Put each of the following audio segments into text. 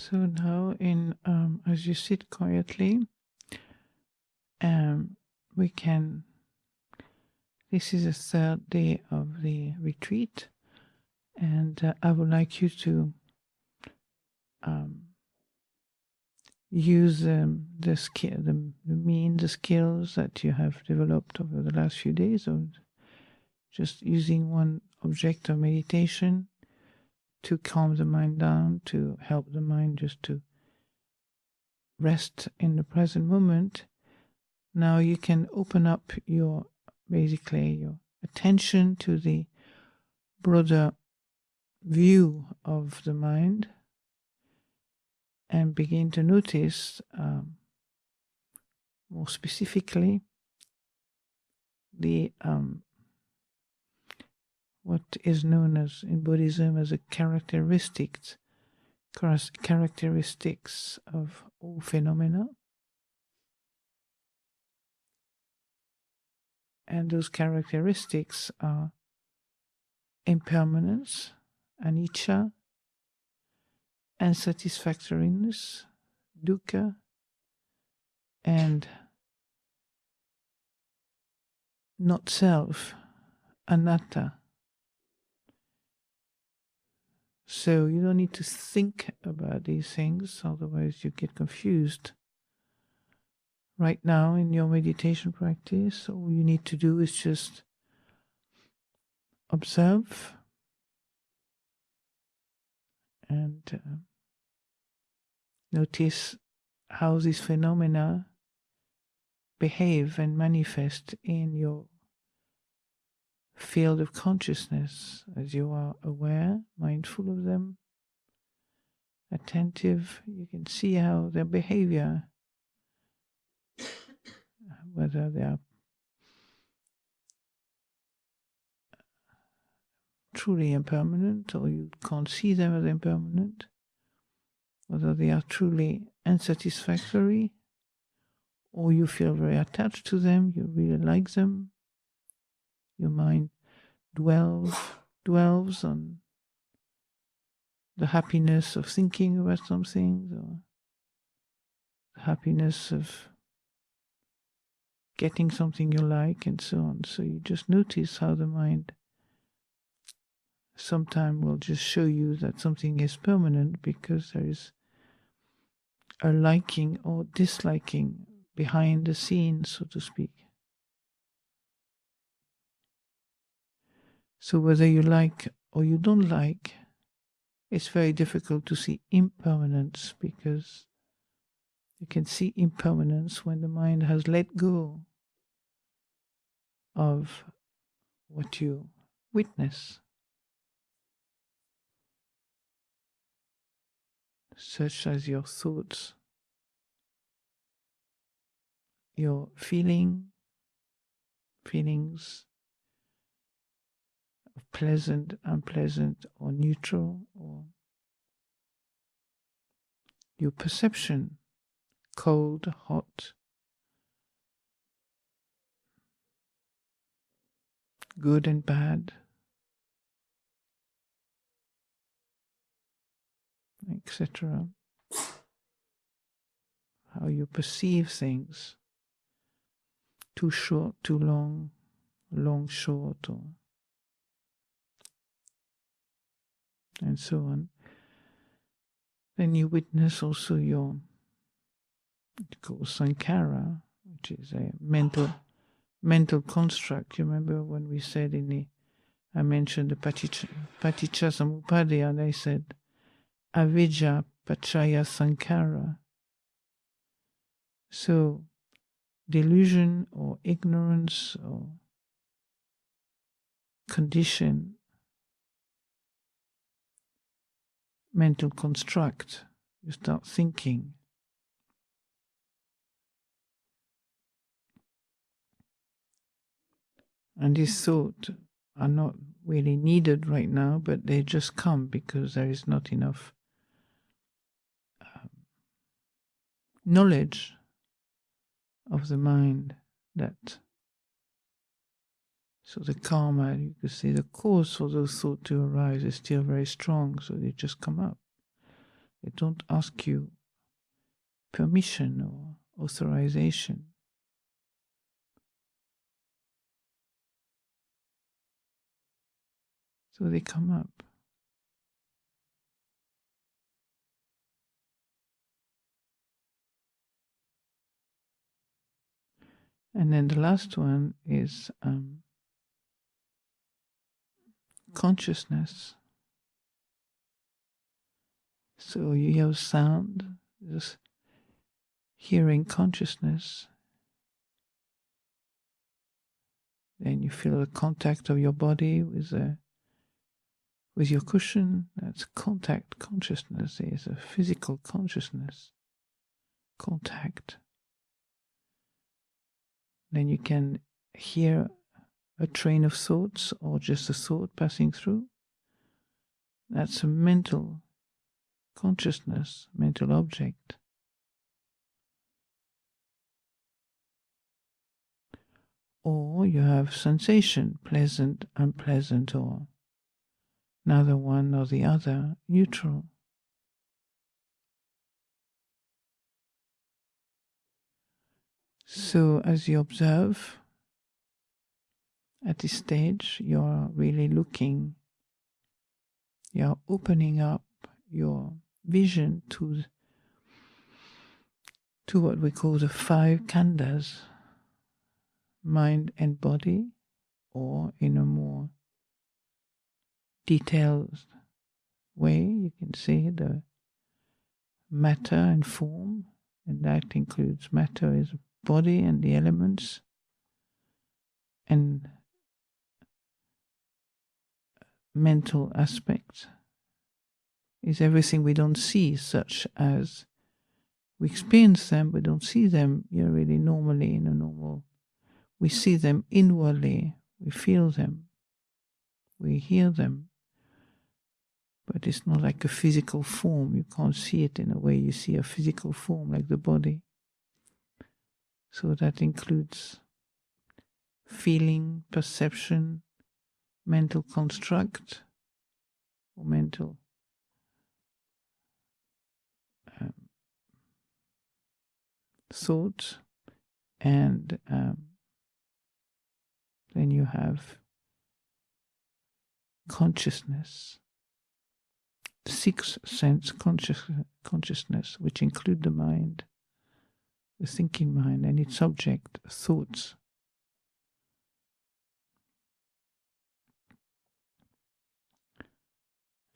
So now, as you sit quietly, we can. This is the third day of the retreat, and I would like you to use the skills that you have developed over the last few days of just using one object of meditation to calm the mind down, to help the mind just to rest in the present moment. Now you can open up your attention to the broader view of the mind and begin to notice more specifically the what is known as in Buddhism as a characteristics of all phenomena. And those characteristics are impermanence, anicca, unsatisfactoriness, dukkha, and not self, anatta. So you don't need to think about these things, otherwise you get confused. Right now in your meditation practice, all you need to do is just observe and notice how these phenomena behave and manifest in your field of consciousness as you are aware, mindful of them, attentive. You can see how their behavior, whether they are truly impermanent or you can't see them as impermanent, whether they are truly unsatisfactory or you feel very attached to them, you really like them. Your mind dwells on the happiness of thinking about something, or the happiness of getting something you like, and so on. So you just notice how the mind sometimes will just show you that something is permanent because there is a liking or disliking behind the scenes, so to speak. So whether you like or you don't like, it's very difficult to see impermanence, because you can see impermanence when the mind has let go of what you witness, such as your thoughts, your feelings of pleasant, unpleasant, or neutral, or your perception, cold, hot, good and bad, etc. How you perceive things, too short, too long, long, short, or and so on. Then you witness also your, it's called sankhara, which is a mental construct. You remember when we said I mentioned the paticca samuppada, and I said avidya pachaya sankhara. So delusion or ignorance or condition, mental construct. You start thinking. And these thoughts are not really needed right now, but they just come because there is not enough knowledge of the mind that. So the karma, you could say the cause for those thoughts to arise is still very strong, so they just come up. They don't ask you permission or authorization. So they come up. And then the last one is consciousness. So you hear sound, just hearing consciousness. Then you feel the contact of your body with your cushion. That's contact consciousness. There's a physical consciousness, contact. Then you can hear a train of thoughts or just a thought passing through. That's a mental consciousness, mental object. Or you have sensation, pleasant, unpleasant, or neither one nor the other, neutral. So as you observe, at this stage, you're really looking, you're opening up your vision to what we call the 5 khandhas, mind and body, or in a more detailed way, you can see the matter and form, and that includes matter is body and the elements, and mental aspect is everything we don't see, such as we experience them, we don't see them really normally in a normal. We see them inwardly, we feel them, we hear them, but it's not like a physical form. You can't see it in a way you see a physical form like the body. So that includes feeling, perception, mental construct, or mental thought, and then you have consciousness, 6 sense consciousness, which include the mind, the thinking mind, and its object, thoughts.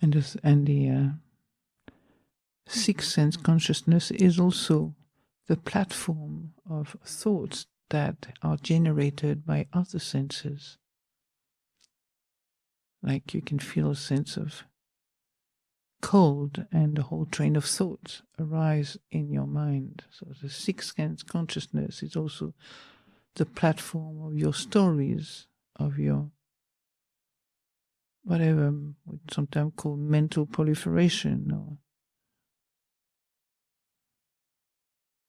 And the 6 sense consciousness is also the platform of thoughts that are generated by other senses. Like you can feel a sense of cold and the whole train of thoughts arise in your mind. So the 6 sense consciousness is also the platform of your stories, of your whatever we sometimes call mental proliferation, or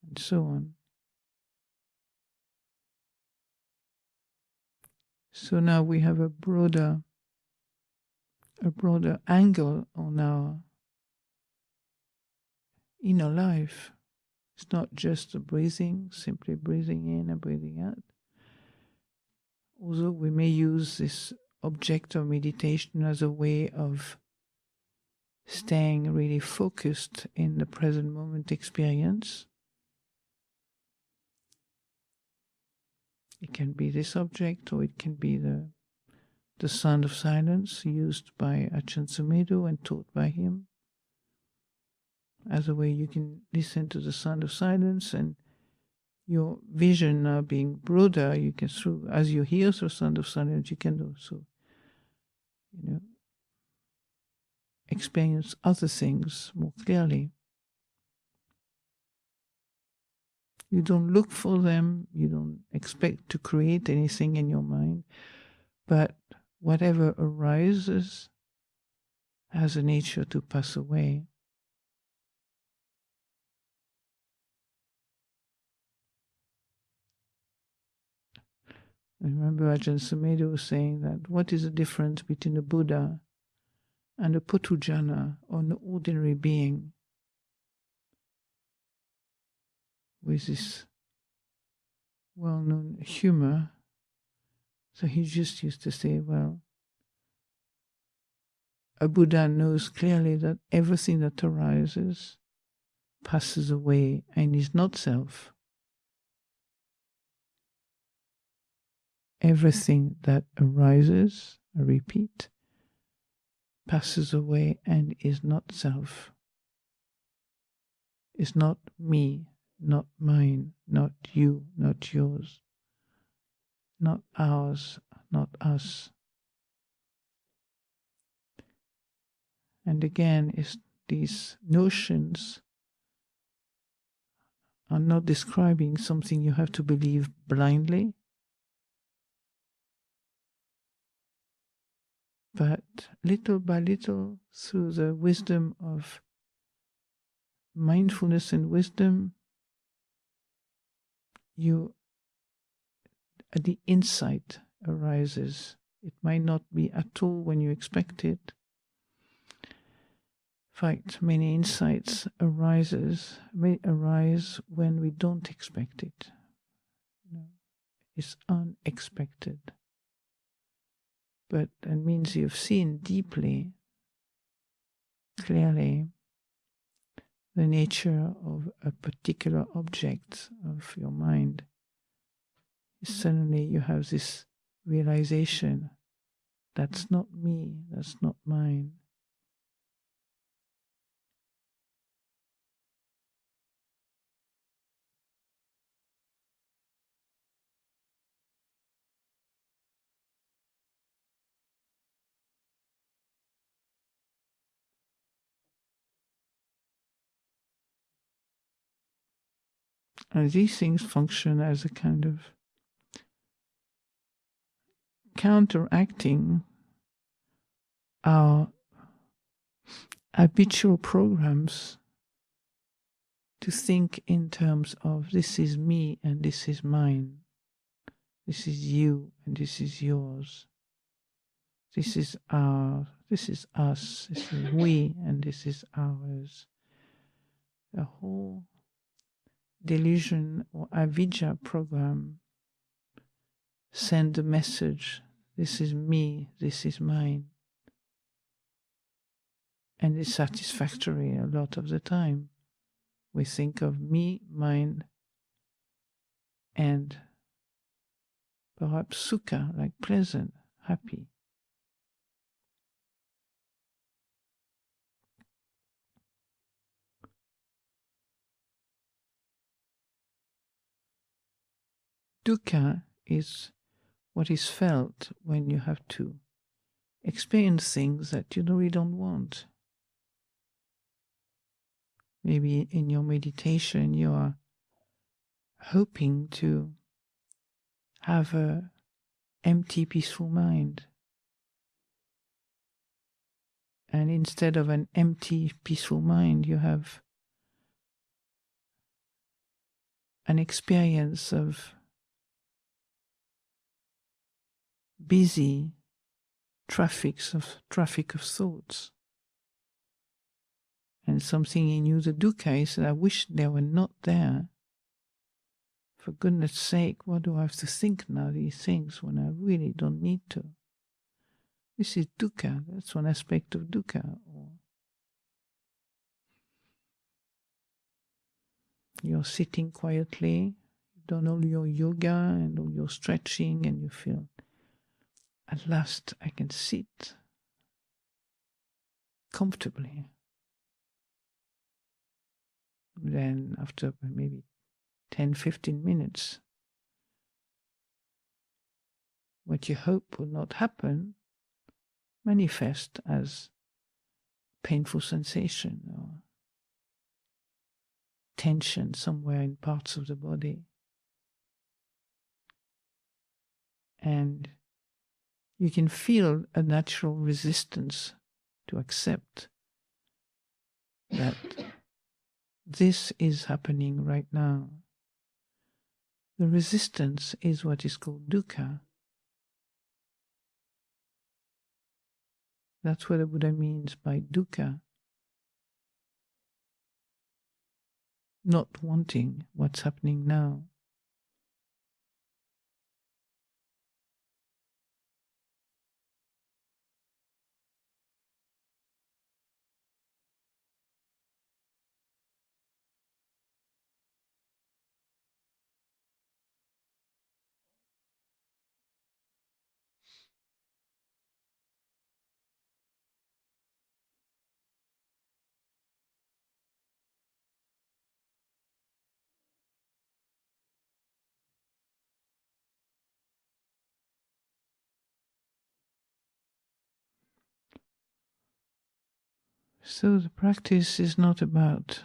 and so on. So now we have a broader angle on our inner life. It's not just the breathing, simply breathing in and breathing out. Although we may use this object of meditation as a way of staying really focused in the present moment experience. It can be this object, or it can be the sound of silence used by Ajahn Sundara and taught by him. As a way you can listen to the sound of silence, and your vision now being broader, you can through as you hear the sound of silence, you can also, experience other things more clearly. You don't look for them, you don't expect to create anything in your mind, but whatever arises has a nature to pass away. I remember Ajahn Sundara was saying that what is the difference between a Buddha and a Putujana, or an ordinary being? with this well-known humor. So he just used to say, well, a Buddha knows clearly that everything that arises passes away and is not self. Everything that arises, I repeat, passes away and is not self. Is not me, not mine, not you, not yours, not ours, not us. And again, these notions are not describing something you have to believe blindly, but little by little, through the wisdom of mindfulness and wisdom, the insight arises. It might not be at all when you expect it. In fact, many insights may arise when we don't expect it. It's unexpected. But that means you've seen deeply, clearly, the nature of a particular object of your mind. Suddenly you have this realization, that's not me, that's not mine. And these things function as a kind of counteracting our habitual programs to think in terms of this is me and this is mine. This is you and this is yours. This is us, this is we and this is ours. The whole delusion or avidya program send a message, this is me, this is mine. And it's satisfactory a lot of the time. We think of me, mine, and perhaps sukha, like pleasant, happy. Dukkha is what is felt when you have to experience things that you really don't want. Maybe in your meditation you are hoping to have an empty, peaceful mind. And instead of an empty, peaceful mind, you have an experience of busy traffic of thoughts. And something in you, the dukkha, is that I wish they were not there. For goodness sake, why do I have to think now these things when I really don't need to? This is dukkha. That's one aspect of dukkha. Or you're sitting quietly, you've done all your yoga and all your stretching, and you feel, at last I can sit comfortably. Then after maybe 10, 15 minutes, what you hope will not happen manifest as painful sensation or tension somewhere in parts of the body. And you can feel a natural resistance to accept that this is happening right now. The resistance is what is called dukkha. That's what the Buddha means by dukkha. not wanting what's happening now. So the practice is not about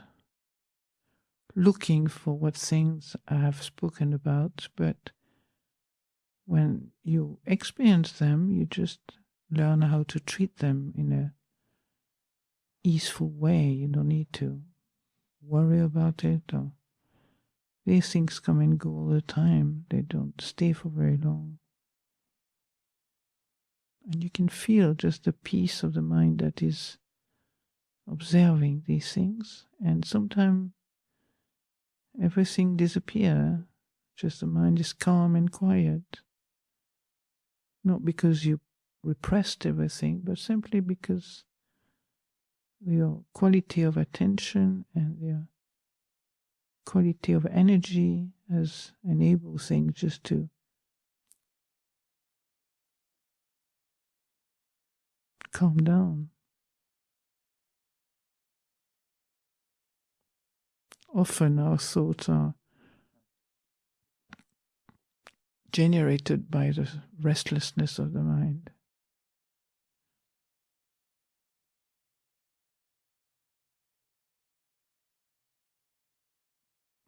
looking for what things I have spoken about, but when you experience them, you just learn how to treat them in a easeful way. You don't need to worry about it. Or these things come and go all the time. They don't stay for very long. And you can feel just the peace of the mind that is observing these things. And sometimes everything disappears. Just the mind is calm and quiet. Not because you repressed everything, but simply because your quality of attention and your quality of energy has enabled things just to calm down. Often our thoughts are generated by the restlessness of the mind.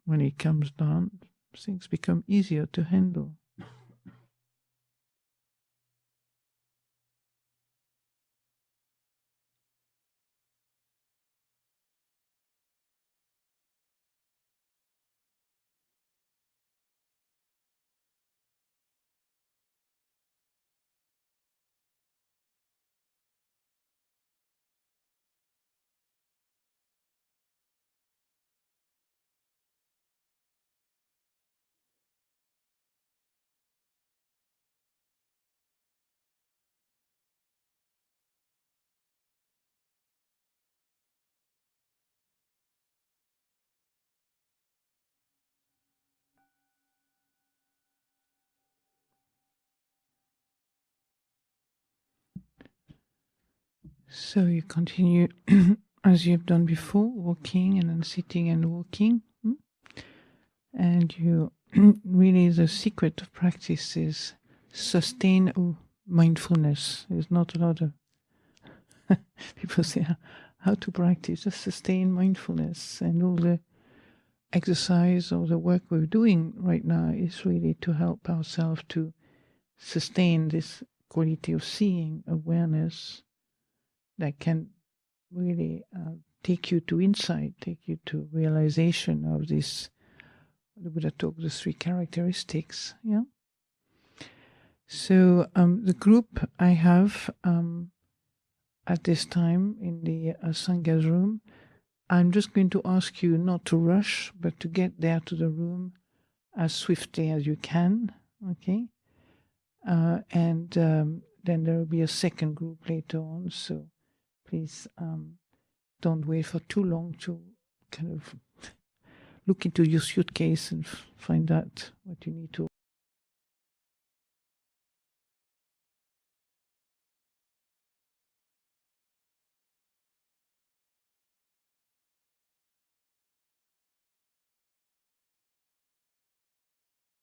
When it comes down, things become easier to handle. So you continue as you've done before, walking and then sitting and walking. And you really, the secret of practice is sustain mindfulness. There's not a lot of people say how to practice, just sustain mindfulness. And all the exercise or the work we're doing right now is really to help ourselves to sustain this quality of seeing, awareness, that can really take you to insight, take you to realization of this, the Buddha talked the three characteristics. Yeah. So the group I have at this time in the Sangha's room, I'm just going to ask you not to rush, but to get there to the room as swiftly as you can. Okay. And then there will be a second group later on. So please don't wait for too long to kind of look into your suitcase and find out what you need to